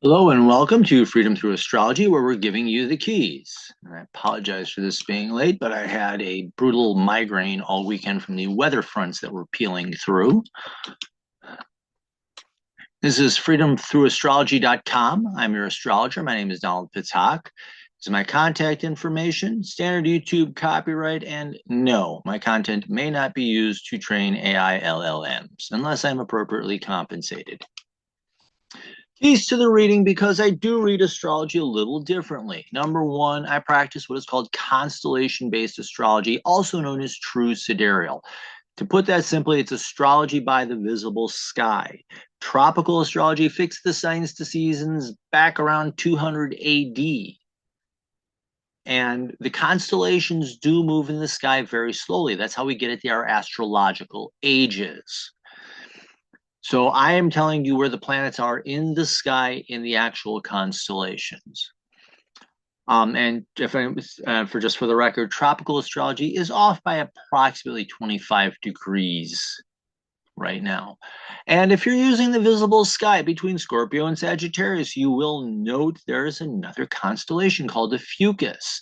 Hello and welcome to Freedom Through Astrology, where we're giving you the keys. And I apologize for this being late, but I had a brutal migraine all weekend from the weather fronts that were peeling through. This is freedomthroughastrology.com. I'm your astrologer. My name is Donald Pitzhock. This is my contact information, standard YouTube copyright, and no, my content may not be used to train AI LLMs unless I'm appropriately compensated. Keys to the reading, because I do read astrology a little differently. Number one, I practice what is called constellation-based astrology, also known as true sidereal. To put that simply, it's astrology by the visible sky. Tropical astrology fixed the signs to seasons back around 200 AD. And the constellations do move in the sky very slowly. That's how we get at our astrological ages. So I am telling you where the planets are in the sky in the actual constellations. And if for the record, tropical astrology is off by approximately 25 degrees right now. And if you're using the visible sky between Scorpio and Sagittarius, you will note there is another constellation called the Fucus.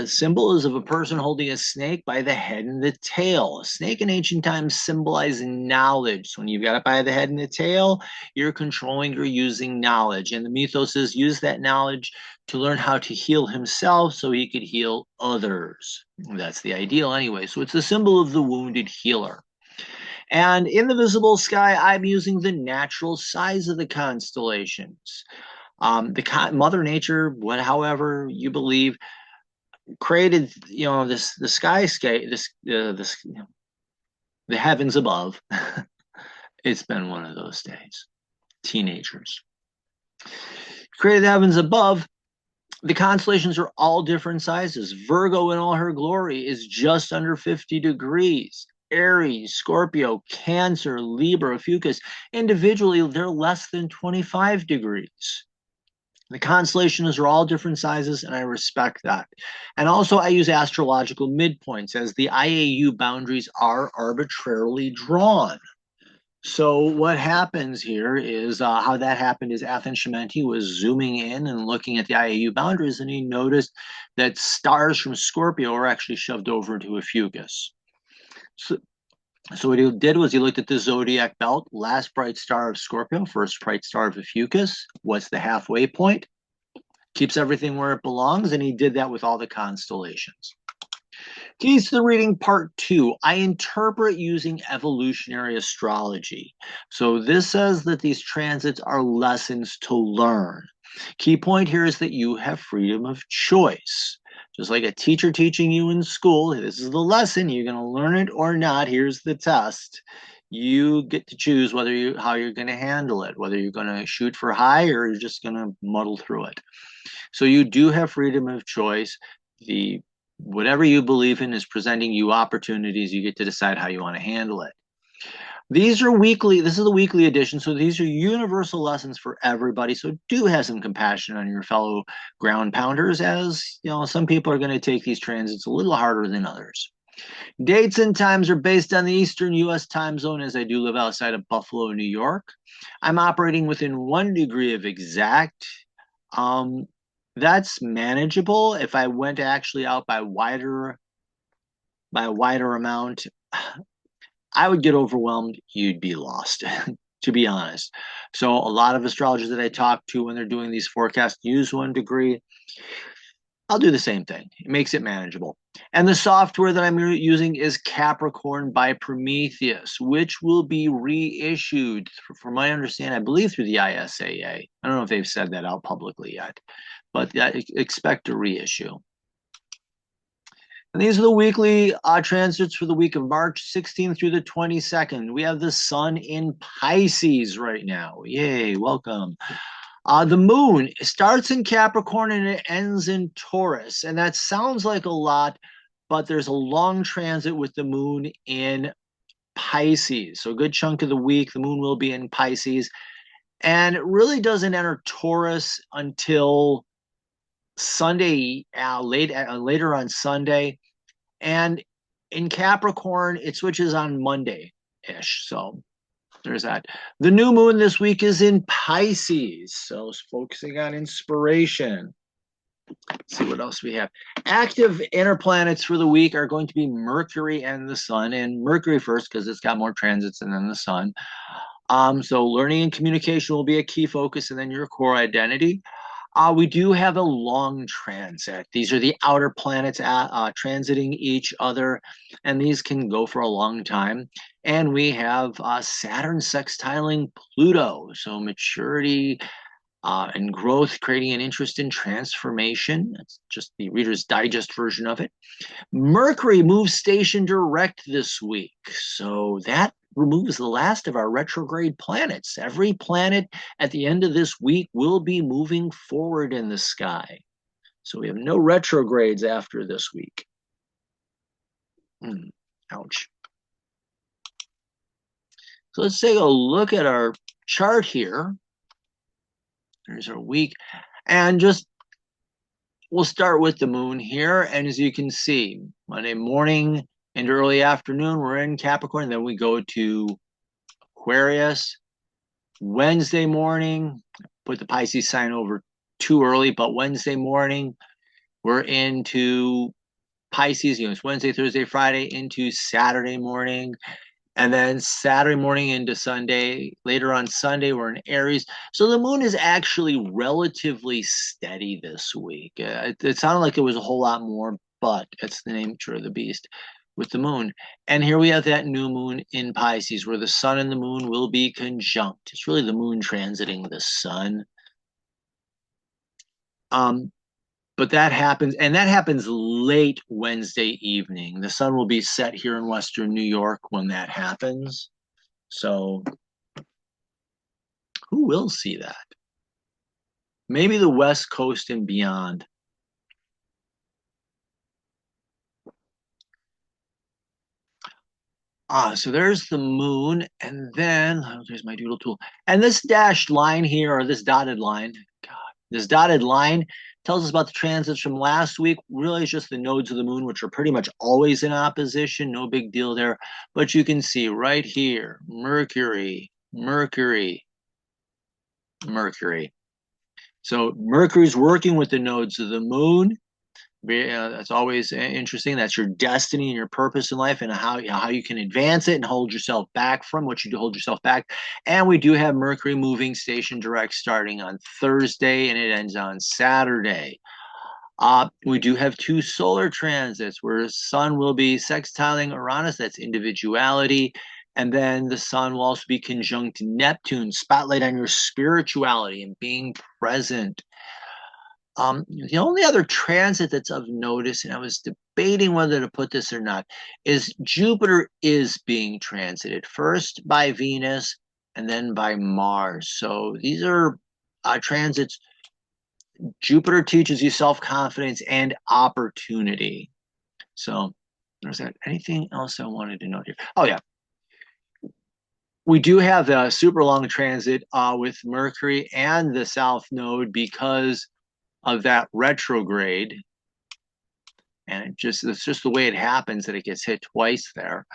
Symbol is of a person holding a snake by the head and the tail. A snake in ancient times symbolized knowledge. So when you've got it by the head and the tail, you're controlling or using knowledge. And the mythos is use that knowledge to learn how to heal himself so he could heal others. That's the ideal anyway. So it's the symbol of the wounded healer. And in the visible sky, I'm using the natural size of the constellations. Mother Nature, however you believe, created this the skyscape, the heavens above. It's been one of those days. Teenagers created the heavens above. The constellations are all different sizes. Virgo in all her glory is just under 50 degrees. Aries, Scorpio, Cancer, Libra, Fucus, individually, they're less than 25 degrees. The constellations are all different sizes, and I respect that. And also, I use astrological midpoints, as the IAU boundaries are arbitrarily drawn. So what happens here is how that happened is Athan Shimenti was zooming in and looking at the IAU boundaries, and he noticed that stars from Scorpio are actually shoved over into a Fucus. So what he did was he looked at the zodiac belt, last bright star of Scorpio, first bright star of the Fucus. What's the halfway point? Keeps everything where it belongs, and he did that with all the constellations. Keys to the reading part 2. I interpret using evolutionary astrology. So this says that these transits are lessons to learn. Key point here is that you have freedom of choice. Just like a teacher teaching you in school, this is the lesson, you're going to learn it or not. Here's the test. You get to choose how you're going to handle it, whether you're going to shoot for high or you're just going to muddle through it. So you do have freedom of choice. Whatever you believe in is presenting you opportunities. You get to decide how you want to handle it. These are weekly. This is the weekly edition. So these are universal lessons for everybody. So do have some compassion on your fellow ground pounders, as some people are going to take these transits a little harder than others. Dates and times are based on the Eastern U.S. time zone, as I do live outside of Buffalo, New York. I'm operating within 1 degree of exact. That's manageable. If I went actually out by a wider amount, I would get overwhelmed. You'd be lost, to be honest. So a lot of astrologers that I talk to when they're doing these forecasts use 1 degree. I'll do the same thing. It makes it manageable. And the software that I'm using is Capricorn by Prometheus, which will be reissued, from my understanding, I believe through the ISAA. I don't know if they've said that out publicly yet, but I expect a reissue. And these are the weekly transits for the week of March 16th through the 22nd. We have the sun in Pisces right now. Yay, welcome. The moon starts in Capricorn and it ends in Taurus. And that sounds like a lot, but there's a long transit with the moon in Pisces. So a good chunk of the week, the moon will be in Pisces. And it really doesn't enter Taurus until Sunday, later on Sunday. And in Capricorn, it switches on Monday-ish. So there's that. The new moon this week is in Pisces, so it's focusing on inspiration. Let's see what else we have. Active inner planets for the week are going to be Mercury and the Sun, and Mercury first because it's got more transits than the Sun. So learning and communication will be a key focus, and then your core identity. We do have a long transit. These are the outer planets transiting each other, and these can go for a long time. And we have Saturn sextiling Pluto, so maturity and growth, creating an interest in transformation. That's just the Reader's Digest version of it. Mercury moves station direct this week, so that removes the last of our retrograde planets. Every planet at the end of this week will be moving forward in the sky. So we have no retrogrades after this week. Ouch. So let's take a look at our chart here. There's our week. And just we'll start with the moon here. And as you can see, Monday morning and early afternoon, we're in Capricorn. Then we go to Aquarius. Wednesday morning, put the Pisces sign over too early, but Wednesday morning, we're into Pisces. It's Wednesday, Thursday, Friday into Saturday morning. And then Saturday morning into Sunday. Later on Sunday, we're in Aries. So the moon is actually relatively steady this week. It sounded like it was a whole lot more, but it's the nature of the beast with the moon. And here we have that new moon in Pisces where the sun and the moon will be conjunct. It's really the moon transiting the sun. But that happens, and that happens late Wednesday evening. The sun will be set here in Western New York when that happens. So who will see that? Maybe the West Coast and beyond. So there's the moon, and then there's my doodle tool. And this dashed line here, or this dotted line, this dotted line tells us about the transits from last week. Really, it's just the nodes of the moon, which are pretty much always in opposition. No big deal there. But you can see right here, Mercury, Mercury, Mercury. So Mercury's working with the nodes of the moon. That's always interesting. That's your destiny and your purpose in life, and how you can advance it and hold yourself back from what you do. Hold yourself back. And we do have Mercury moving station direct starting on Thursday, and it ends on Saturday. We do have two solar transits where the sun will be sextiling Uranus. That's individuality. And then the sun will also be conjunct Neptune, spotlight on your spirituality and being present. The only other transit that's of notice, and I was debating whether to put this or not, is Jupiter is being transited first by Venus and then by Mars. So these are transits. Jupiter teaches you self-confidence and opportunity. So there's that. Anything else I wanted to note here? Oh, yeah. We do have a super long transit with Mercury and the South Node because of that retrograde, and it's just the way it happens that it gets hit twice there.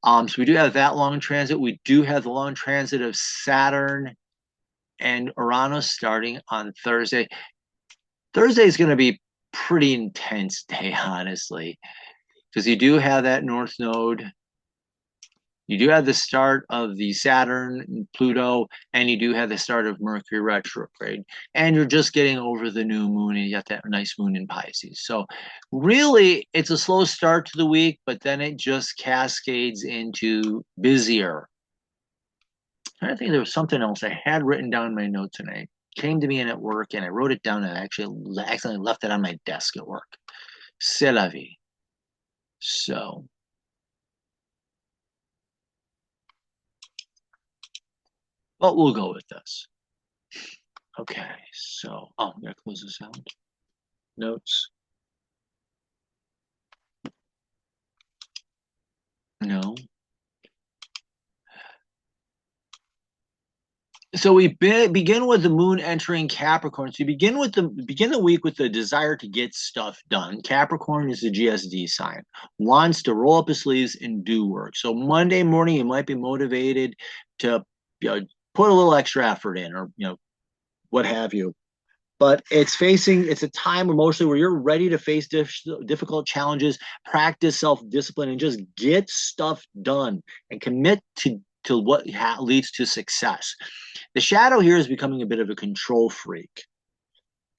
So we do have that long transit. We do have the long transit of Saturn and Uranus starting on Thursday. Thursday is going to be pretty intense day, honestly, because you do have that North Node. You do have the start of the Saturn and Pluto, and you do have the start of Mercury retrograde. And you're just getting over the new moon, and you got that nice moon in Pisces. So really, it's a slow start to the week, but then it just cascades into busier. I think there was something else I had written down in my notes, and it came to me in at work, and I wrote it down, and I actually accidentally left it on my desk at work. C'est la vie. So... but we'll go with this. Okay, so, I'm going to close this out. Notes. No. So we begin with the moon entering Capricorn. So you begin the week with the desire to get stuff done. Capricorn is the GSD sign, wants to roll up his sleeves and do work. So Monday morning, you might be motivated to put a little extra effort in, or what have you. But it's a time emotionally where you're ready to face difficult challenges, practice self-discipline, and just get stuff done and commit to what leads to success. The shadow here is becoming a bit of a control freak.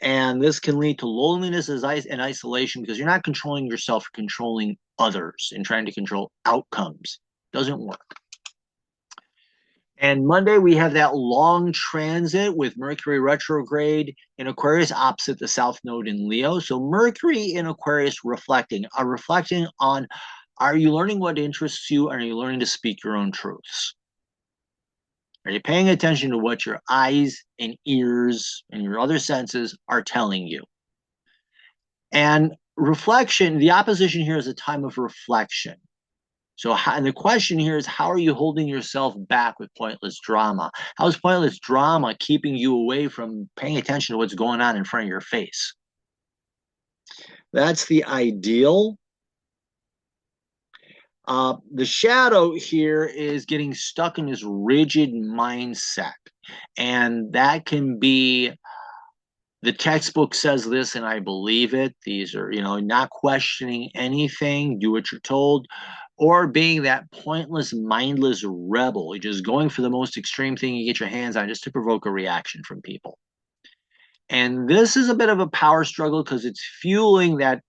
And this can lead to loneliness and isolation because you're not controlling yourself, you're controlling others and trying to control outcomes. Doesn't work. And Monday, we have that long transit with Mercury retrograde in Aquarius opposite the South Node in Leo. So Mercury in Aquarius reflecting on, are you learning what interests you? Are you learning to speak your own truths? Are you paying attention to what your eyes and ears and your other senses are telling you? And reflection, the opposition here is a time of reflection. So and the question here is, how are you holding yourself back with pointless drama? How is pointless drama keeping you away from paying attention to what's going on in front of your face? That's the ideal. The shadow here is getting stuck in this rigid mindset. And that can be, the textbook says this and I believe it. These are, not questioning anything, do what you're told, or being that pointless, mindless rebel, just going for the most extreme thing you get your hands on just to provoke a reaction from people. And this is a bit of a power struggle because it's fueling the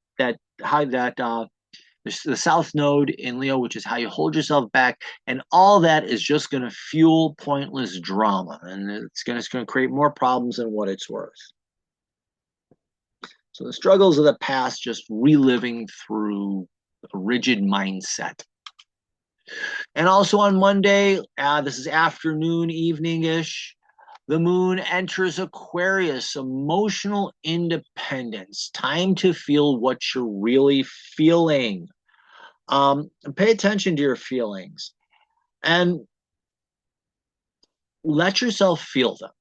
South Node in Leo, which is how you hold yourself back. And all that is just going to fuel pointless drama. And it's going to create more problems than what it's worth. So the struggles of the past, just reliving through a rigid mindset. And also on Monday, this is afternoon, evening-ish, the moon enters Aquarius, emotional independence, time to feel what you're really feeling. Pay attention to your feelings and let yourself feel them.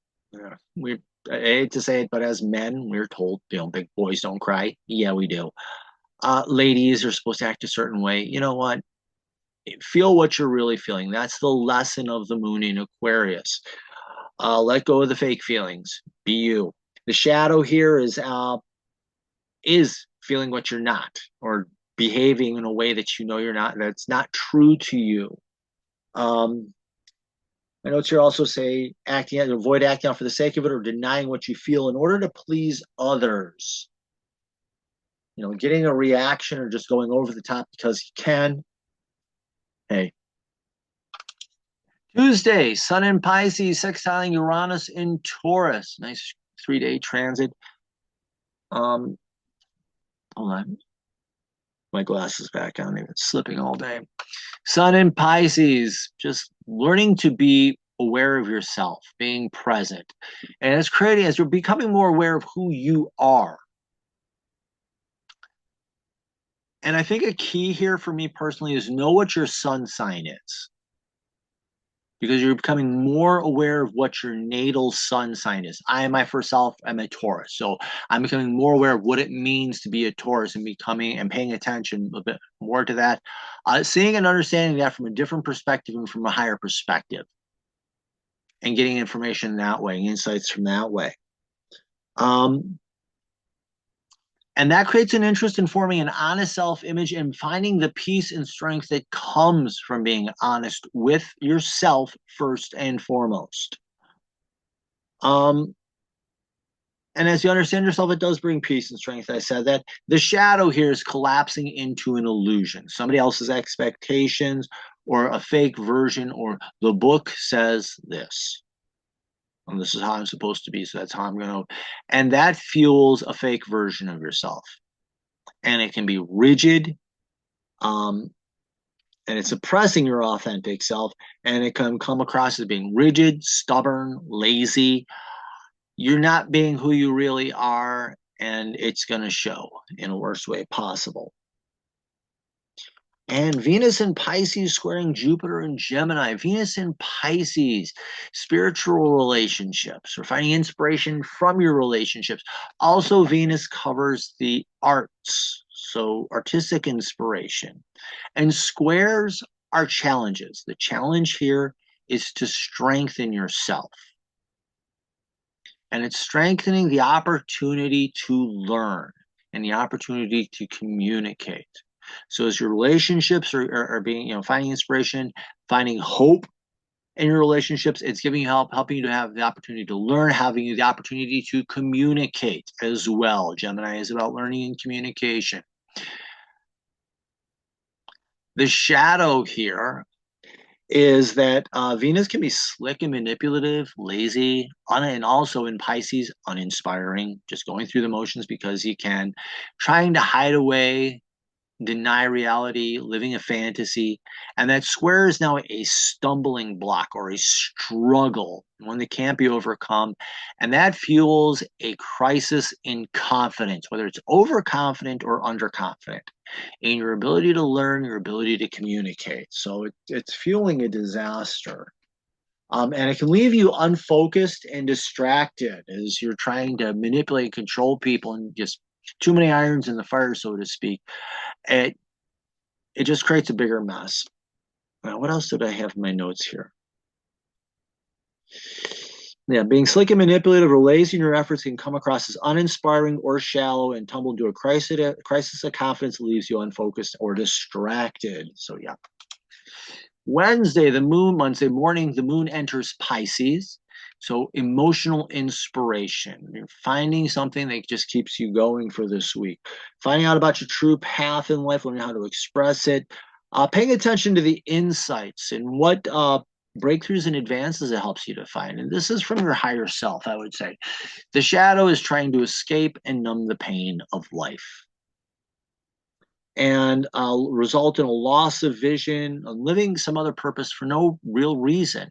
I hate to say it, but as men, we're told, big boys don't cry. Yeah, we do. Ladies are supposed to act a certain way. You know what? Feel what you're really feeling. That's the lesson of the moon in Aquarius. Let go of the fake feelings. Be you. The shadow here is feeling what you're not, or behaving in a way that you're not, that's not true to you. I notes here also say avoid acting out for the sake of it or denying what you feel in order to please others. Getting a reaction or just going over the top because you can. Hey. Tuesday, Sun in Pisces, sextiling Uranus in Taurus. Nice 3-day transit. Hold on. My glasses back on. They've been slipping all day. Sun in Pisces, just learning to be aware of yourself, being present. And as you're becoming more aware of who you are. And I think a key here for me personally is know what your sun sign is. Because you're becoming more aware of what your natal sun sign is. I'm a Taurus. So I'm becoming more aware of what it means to be a Taurus and paying attention a bit more to that. Seeing and understanding that from a different perspective and from a higher perspective. And getting information that way, insights from that way. And that creates an interest in forming an honest self-image and finding the peace and strength that comes from being honest with yourself first and foremost. And as you understand yourself, it does bring peace and strength. I said that. The shadow here is collapsing into an illusion. Somebody else's expectations or a fake version, or the book says this. And this is how I'm supposed to be, so that's how I'm going to. And that fuels a fake version of yourself. And it can be rigid, and it's suppressing your authentic self, and it can come across as being rigid, stubborn, lazy. You're not being who you really are, and it's going to show in the worst way possible. And Venus in Pisces squaring Jupiter in Gemini. Venus in Pisces, spiritual relationships. We're finding inspiration from your relationships. Also, Venus covers the arts, so artistic inspiration. And squares are challenges. The challenge here is to strengthen yourself. And it's strengthening the opportunity to learn and the opportunity to communicate. So as your relationships are being, finding inspiration, finding hope in your relationships, it's giving you help, helping you to have the opportunity to learn, having you the opportunity to communicate as well. Gemini is about learning and communication. The shadow here is that Venus can be slick and manipulative, lazy, and also in Pisces, uninspiring, just going through the motions because he can, trying to hide away, deny reality, living a fantasy. And that square is now a stumbling block or a struggle, one that can't be overcome. And that fuels a crisis in confidence, whether it's overconfident or underconfident, in your ability to learn, your ability to communicate. So it's fueling a disaster. And it can leave you unfocused and distracted as you're trying to manipulate and control people and just too many irons in the fire, so to speak. It just creates a bigger mess. Now, what else did I have in my notes here? Yeah, being slick and manipulative or lazy in your efforts can come across as uninspiring or shallow and tumble into a crisis of confidence that leaves you unfocused or distracted. So, yeah. Wednesday morning, the moon enters Pisces. So emotional inspiration. You're finding something that just keeps you going for this week. Finding out about your true path in life, learning how to express it. Paying attention to the insights and what breakthroughs and advances it helps you to find. And this is from your higher self, I would say. The shadow is trying to escape and numb the pain of life. And result in a loss of vision, living some other purpose for no real reason.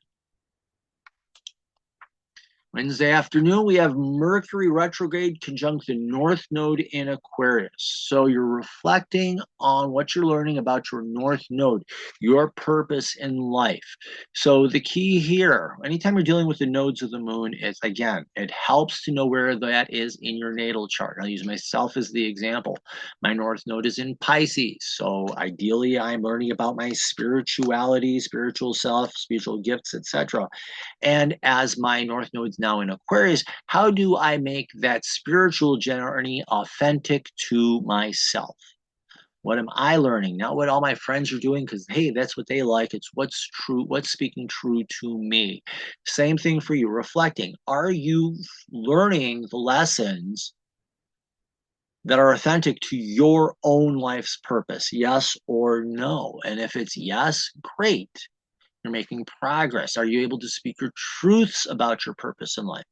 Wednesday afternoon, we have Mercury retrograde conjunct the North Node in Aquarius. So you're reflecting on what you're learning about your North Node, your purpose in life. So the key here, anytime you're dealing with the nodes of the moon, is, again, it helps to know where that is in your natal chart. I'll use myself as the example. My North Node is in Pisces. So ideally, I'm learning about my spirituality, spiritual self, spiritual gifts, etc. And as my North Node's now in Aquarius, how do I make that spiritual journey authentic to myself? What am I learning? Not what all my friends are doing, because, hey, that's what they like. It's what's true, what's speaking true to me. Same thing for you, reflecting. Are you learning the lessons that are authentic to your own life's purpose? Yes or no? And if it's yes, great. You're making progress. Are you able to speak your truths about your purpose in life?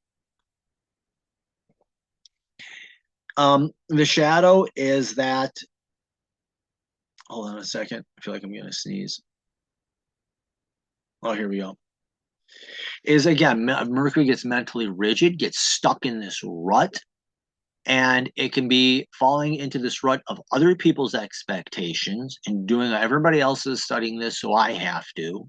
The shadow is that, hold on a second. I feel like I'm going to sneeze. Oh, here we go. Is, again, Mercury gets mentally rigid, gets stuck in this rut, and it can be falling into this rut of other people's expectations and doing, everybody else is studying this, so I have to.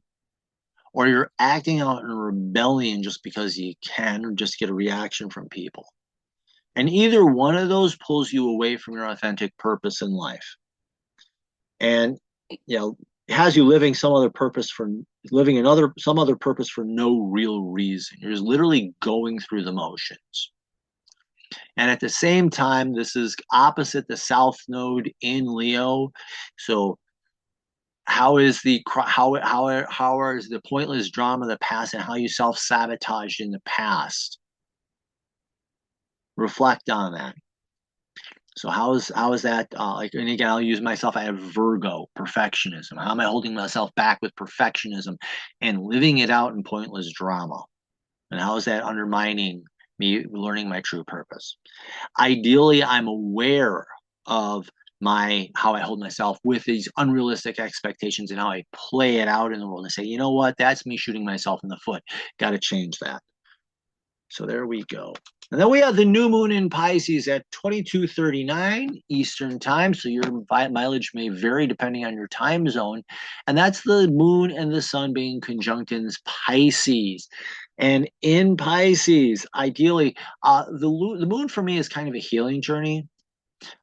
Or you're acting out in rebellion just because you can, or just get a reaction from people. And either one of those pulls you away from your authentic purpose in life. And, has you living some other purpose for some other purpose for no real reason. You're just literally going through the motions. And at the same time, this is opposite the South Node in Leo. So how is the pointless drama of the past and how you self-sabotaged in the past? Reflect on that. So how is that and again, I'll use myself. I have Virgo, perfectionism. How am I holding myself back with perfectionism and living it out in pointless drama? And how is that undermining me learning my true purpose? Ideally, I'm aware of how I hold myself with these unrealistic expectations and how I play it out in the world and say, you know what, that's me shooting myself in the foot. Got to change that. So there we go. And then we have the new moon in Pisces at 22:39 Eastern time. So your mileage may vary depending on your time zone. And that's the moon and the sun being conjunct in Pisces. And in Pisces, ideally, the moon for me is kind of a healing journey.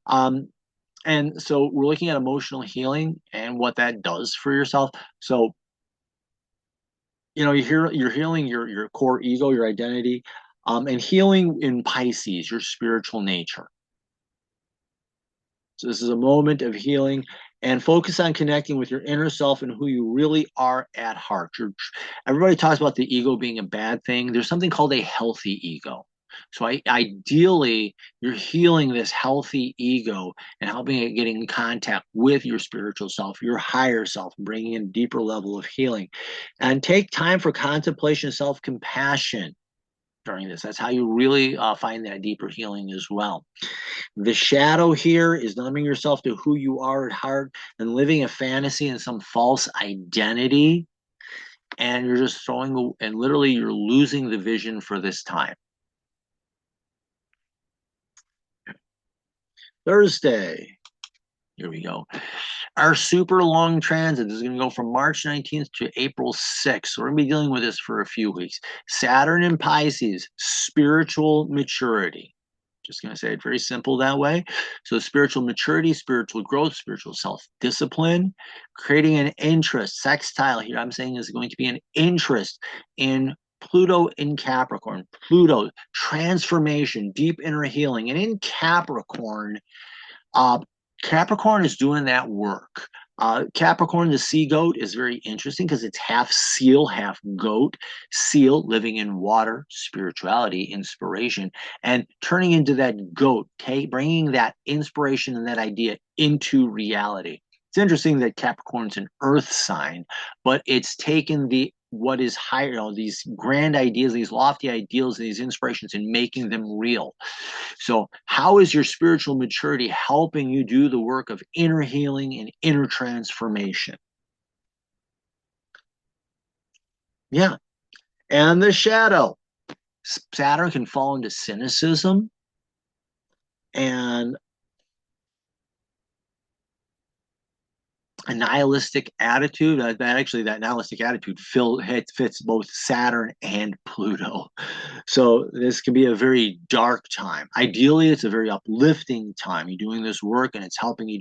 And so we're looking at emotional healing and what that does for yourself. So you're healing your core ego, your identity, and healing in Pisces, your spiritual nature. So this is a moment of healing and focus on connecting with your inner self and who you really are at heart. Everybody talks about the ego being a bad thing. There's something called a healthy ego. So ideally, you're healing this healthy ego and helping it get in contact with your spiritual self, your higher self, bringing in a deeper level of healing. And take time for contemplation, self-compassion during this. That's how you really find that deeper healing as well. The shadow here is numbing yourself to who you are at heart and living a fantasy and some false identity. And you're just and literally you're losing the vision for this time. Thursday. Here we go. Our super long transit is going to go from March 19th to April 6th. So we're going to be dealing with this for a few weeks. Saturn in Pisces, spiritual maturity. Just going to say it very simple that way. So spiritual maturity, spiritual growth, spiritual self-discipline, creating an interest. Sextile here, I'm saying, is going to be an interest in Pluto in Capricorn. Pluto, transformation, deep inner healing. And in Capricorn, Capricorn is doing that work. Capricorn, the sea goat, is very interesting because it's half seal, half goat. Seal, living in water, spirituality, inspiration, and turning into that goat, bringing that inspiration and that idea into reality. It's interesting that Capricorn's an earth sign, but it's taken what is higher, these grand ideas, these lofty ideals, these inspirations, and making them real. So how is your spiritual maturity helping you do the work of inner healing and inner transformation? Yeah. And the shadow. Saturn can fall into cynicism and a nihilistic attitude. That nihilistic attitude fits both Saturn and Pluto. So this can be a very dark time. Ideally, it's a very uplifting time. You're doing this work, and it's helping you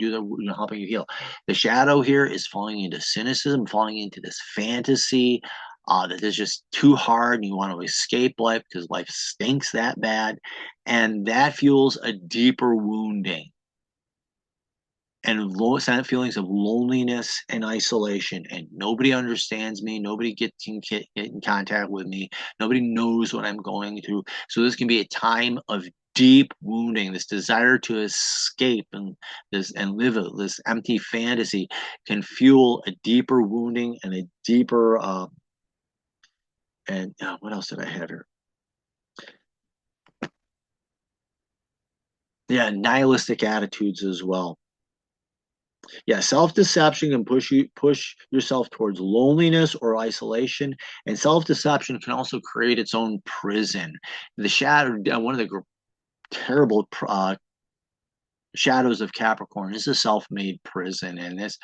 helping you heal. The shadow here is falling into cynicism, falling into this fantasy that is just too hard, and you want to escape life because life stinks that bad, and that fuels a deeper wounding and feelings of loneliness and isolation, and nobody understands me, nobody can get in contact with me, nobody knows what I'm going through. So this can be a time of deep wounding. This desire to escape and live this empty fantasy can fuel a deeper wounding and a deeper what else did I have here? Yeah, nihilistic attitudes as well. Yeah, self-deception can push yourself towards loneliness or isolation, and self-deception can also create its own prison. The shadow, one of the terrible shadows of Capricorn is a self-made prison, and this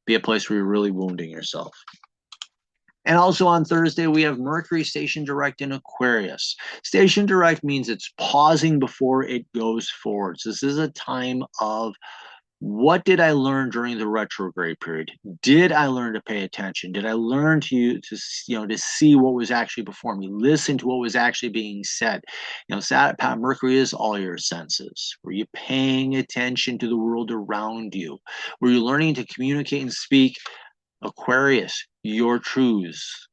be a place where you're really wounding yourself. And also on Thursday, we have Mercury station direct in Aquarius. Station direct means it's pausing before it goes forward. So this is a time of, what did I learn during the retrograde period? Did I learn to pay attention? Did I learn to see what was actually before me, listen to what was actually being said? Mercury is all your senses. Were you paying attention to the world around you? Were you learning to communicate and speak? Aquarius, your truths.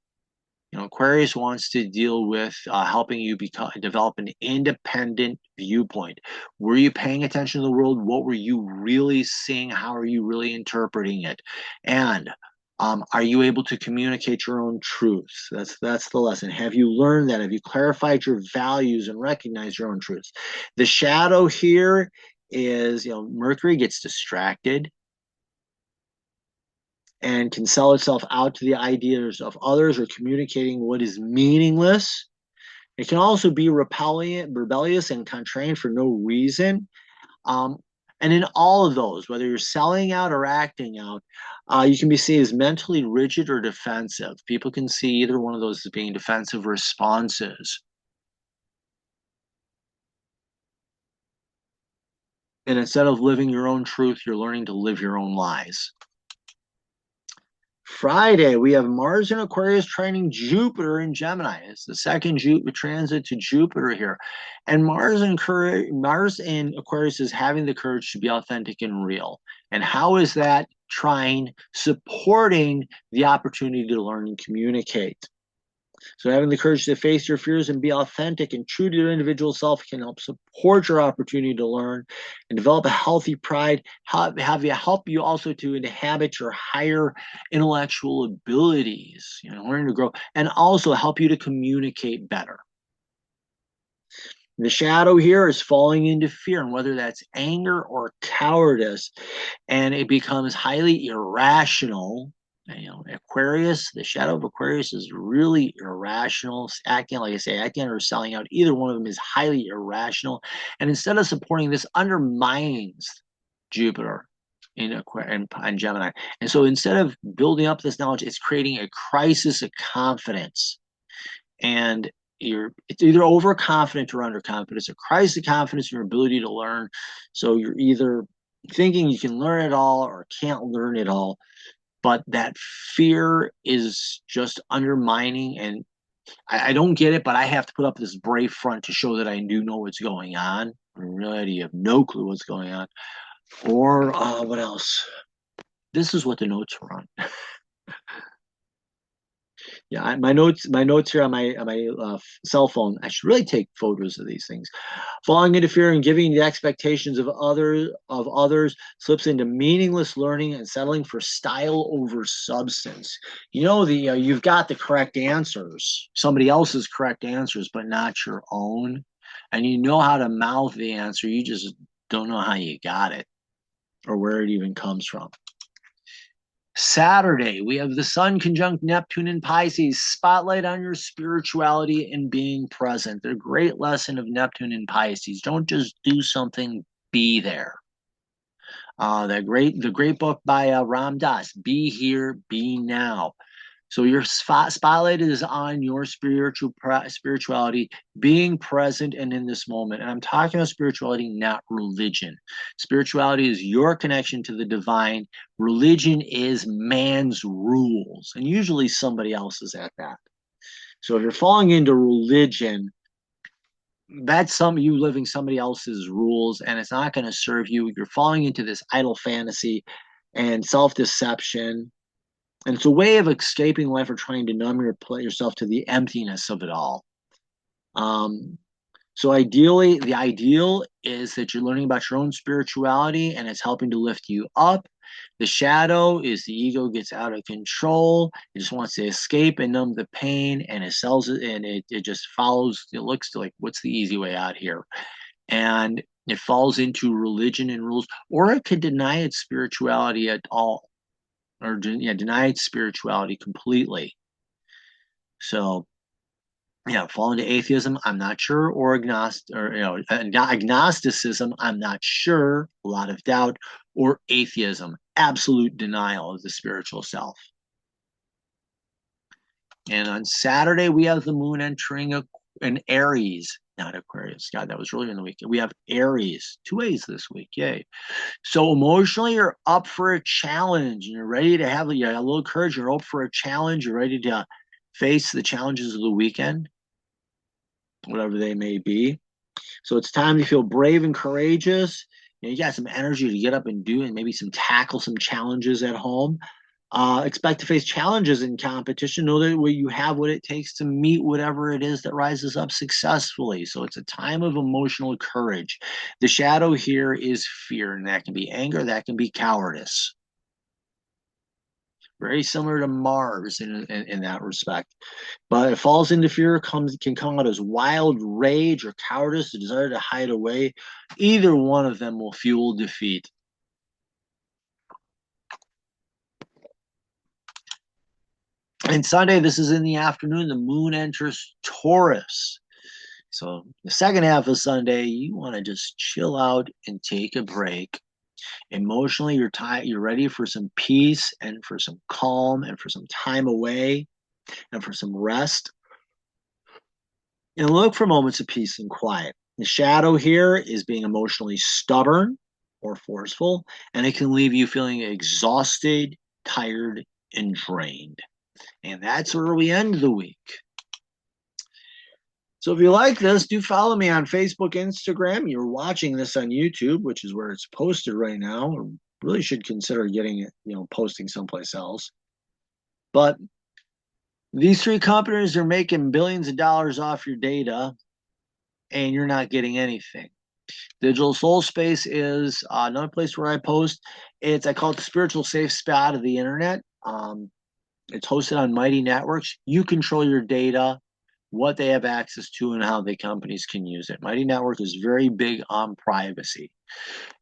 Aquarius wants to deal with helping you develop an independent viewpoint. Were you paying attention to the world? What were you really seeing? How are you really interpreting it? And are you able to communicate your own truths? That's the lesson. Have you learned that? Have you clarified your values and recognized your own truths? The shadow here is, Mercury gets distracted and can sell itself out to the ideas of others or communicating what is meaningless. It can also be rebellious and contrarian for no reason. And in all of those, whether you're selling out or acting out, you can be seen as mentally rigid or defensive. People can see either one of those as being defensive responses. And instead of living your own truth, you're learning to live your own lies. Friday, we have Mars in Aquarius trining Jupiter in Gemini. It's the second transit to Jupiter here. And Mars in Aquarius is having the courage to be authentic and real. And how is that trine supporting the opportunity to learn and communicate? So having the courage to face your fears and be authentic and true to your individual self can help support your opportunity to learn and develop a healthy pride, help you also to inhabit your higher intellectual abilities, learning to grow, and also help you to communicate better. The shadow here is falling into fear, and whether that's anger or cowardice, and it becomes highly irrational. Aquarius, the shadow of Aquarius is really irrational, acting, like I say, acting or selling out. Either one of them is highly irrational. And instead of supporting this, undermines Jupiter in Aquarius and Gemini. And so instead of building up this knowledge, it's creating a crisis of confidence. And it's either overconfident or underconfident. It's a crisis of confidence in your ability to learn. So you're either thinking you can learn it all or can't learn it all. But that fear is just undermining, and I don't get it, but I have to put up this brave front to show that I do know what's going on. In reality, you have no clue what's going on. Or what else? This is what the notes were on. Yeah, my notes here on my cell phone. I should really take photos of these things. Falling into fear and giving the expectations of others slips into meaningless learning and settling for style over substance. You've got the correct answers, somebody else's correct answers, but not your own, and you know how to mouth the answer. You just don't know how you got it or where it even comes from. Saturday, we have the Sun conjunct Neptune in Pisces. Spotlight on your spirituality and being present. The great lesson of Neptune in Pisces. Don't just do something, be there. The great book by Ram Dass, Be Here, Be Now. So your spotlight is on your spirituality, being present and in this moment. And I'm talking about spirituality, not religion. Spirituality is your connection to the divine. Religion is man's rules, and usually somebody else is at that. So if you're falling into religion, that's you living somebody else's rules, and it's not going to serve you. You're falling into this idle fantasy and self-deception. And it's a way of escaping life or trying to numb yourself to the emptiness of it all. So ideally, the ideal is that you're learning about your own spirituality and it's helping to lift you up. The shadow is the ego gets out of control. It just wants to escape and numb the pain, and it sells it, and it just follows. It looks like, what's the easy way out here? And it falls into religion and rules, or it could deny its spirituality at all, or deny its spirituality completely. So, fall into atheism, I'm not sure, or agnosticism, I'm not sure, a lot of doubt, or atheism, absolute denial of the spiritual self. And on Saturday, we have the moon entering an Aries, not Aquarius. God, that was really in the week. We have Aries, 2 A's this week. Yay. So emotionally, you're up for a challenge, and you're ready to have a little courage. You're up for a challenge. You're ready to face the challenges of the weekend, whatever they may be. So it's time to feel brave and courageous. You got some energy to get up and do, and maybe tackle some challenges at home. Expect to face challenges in competition. Know that you have what it takes to meet whatever it is that rises up successfully. So it's a time of emotional courage. The shadow here is fear, and that can be anger, that can be cowardice. Very similar to Mars in that respect. But it falls into fear, can come out as wild rage or cowardice, the desire to hide away. Either one of them will fuel defeat. And Sunday, this is in the afternoon, the moon enters Taurus. So the second half of Sunday, you want to just chill out and take a break. Emotionally, you're ready for some peace and for some calm and for some time away and for some rest. And look for moments of peace and quiet. The shadow here is being emotionally stubborn or forceful, and it can leave you feeling exhausted, tired, and drained. And that's where we end the week. So if you like this, do follow me on Facebook, Instagram. You're watching this on YouTube, which is where it's posted right now. Or really should consider getting it, posting someplace else. But these three companies are making billions of dollars off your data, and you're not getting anything. Digital Soul Space is another place where I post. I call it the spiritual safe spot of the internet. It's hosted on Mighty Networks. You control your data, what they have access to, and how the companies can use it. Mighty Network is very big on privacy.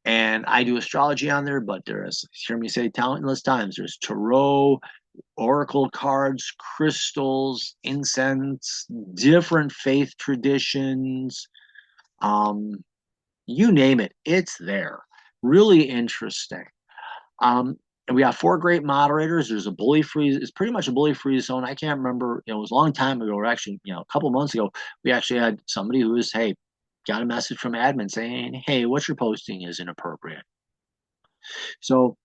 And I do astrology on there, but there is, hear me say countless times, there's tarot, oracle cards, crystals, incense, different faith traditions, you name it, it's there. Really interesting. And we got 4 great moderators. There's a bully free. It's pretty much a bully free zone. I can't remember. It was a long time ago, or actually, a couple months ago, we actually had somebody who was, hey, got a message from admin saying, hey, what you're posting is inappropriate. So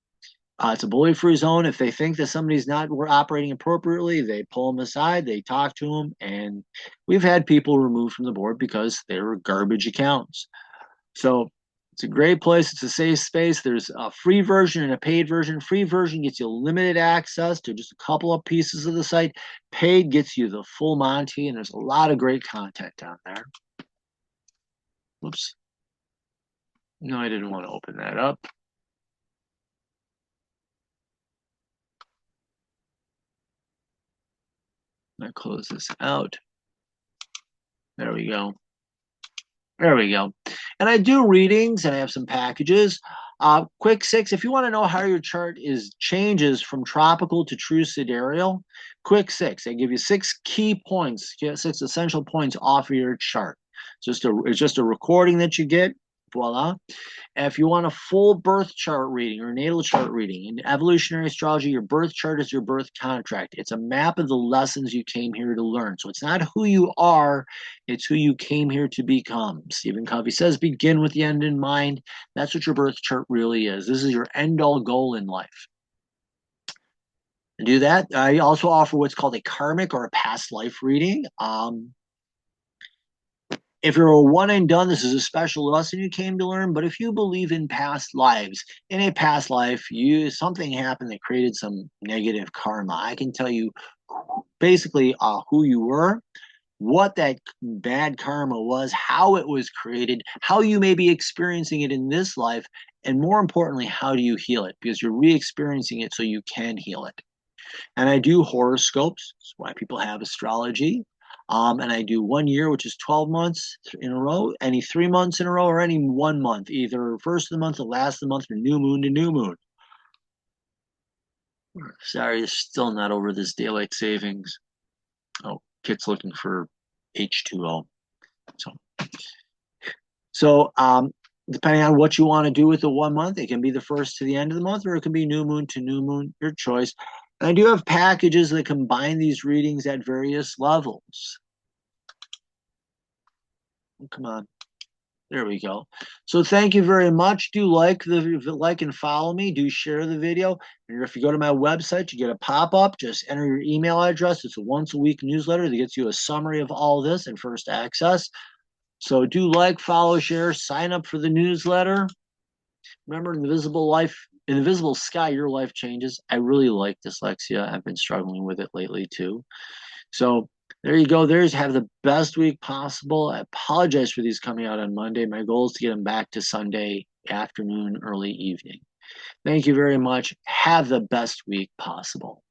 it's a bully free zone. If they think that somebody's not operating appropriately, they pull them aside, they talk to them, and we've had people removed from the board because they were garbage accounts. So it's a great place. It's a safe space. There's a free version and a paid version. Free version gets you limited access to just a couple of pieces of the site. Paid gets you the full Monty, and there's a lot of great content down there. Whoops. No, I didn't want to open that up. I close this out. There we go. There we go. And I do readings, and I have some packages. Quick 6, if you want to know how your chart changes from tropical to true sidereal, quick 6. I give you 6 key points, 6 essential points off of your chart. It's just a recording that you get. Voila. And if you want a full birth chart reading or natal chart reading, in evolutionary astrology, your birth chart is your birth contract. It's a map of the lessons you came here to learn. So it's not who you are, it's who you came here to become. Stephen Covey says, begin with the end in mind. That's what your birth chart really is. This is your end-all goal in life. To do that, I also offer what's called a karmic or a past life reading. If you're a one and done, this is a special lesson you came to learn. But if you believe in past lives, in a past life, something happened that created some negative karma. I can tell you basically who you were, what that bad karma was, how it was created, how you may be experiencing it in this life, and more importantly, how do you heal it? Because you're re-experiencing it so you can heal it. And I do horoscopes. That's why people have astrology. And I do 1 year, which is 12 months in a row, any 3 months in a row, or any 1 month, either first of the month or last of the month, or new moon to new moon. Sorry, it's still not over this daylight savings. Oh, Kit's looking for H2O. So depending on what you want to do with the 1 month, it can be the first to the end of the month, or it can be new moon to new moon, your choice. And I do have packages that combine these readings at various levels. Oh, come on. There we go. So thank you very much. Do like and follow me. Do share the video. And if you go to my website, you get a pop-up. Just enter your email address. It's a once-a-week newsletter that gets you a summary of all this and first access. So do like, follow, share, sign up for the newsletter. Remember, in the visible sky, your life changes. I really like dyslexia. I've been struggling with it lately too. So there you go. Have the best week possible. I apologize for these coming out on Monday. My goal is to get them back to Sunday afternoon, early evening. Thank you very much. Have the best week possible.